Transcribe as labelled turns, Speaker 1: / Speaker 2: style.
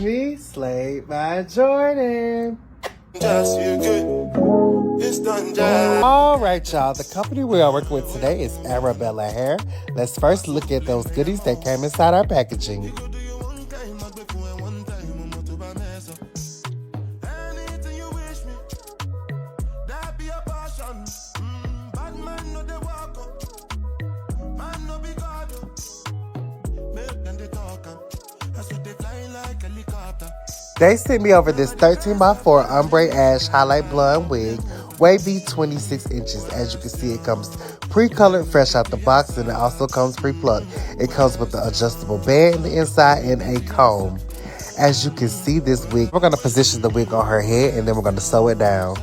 Speaker 1: me, Slade by Jordan. All right, y'all. The company we are working with today is Arabella Hair. Let's first look at those goodies that came inside our packaging. They sent me over this 13x4 Ombre Ash Highlight Blonde wig, Wavy 26 inches. As you can see, it comes pre-colored fresh out the box, and it also comes pre-plucked. It comes with the adjustable band in the inside and a comb. As you can see, this wig, we're going to position the wig on her head, and then we're going to sew it down.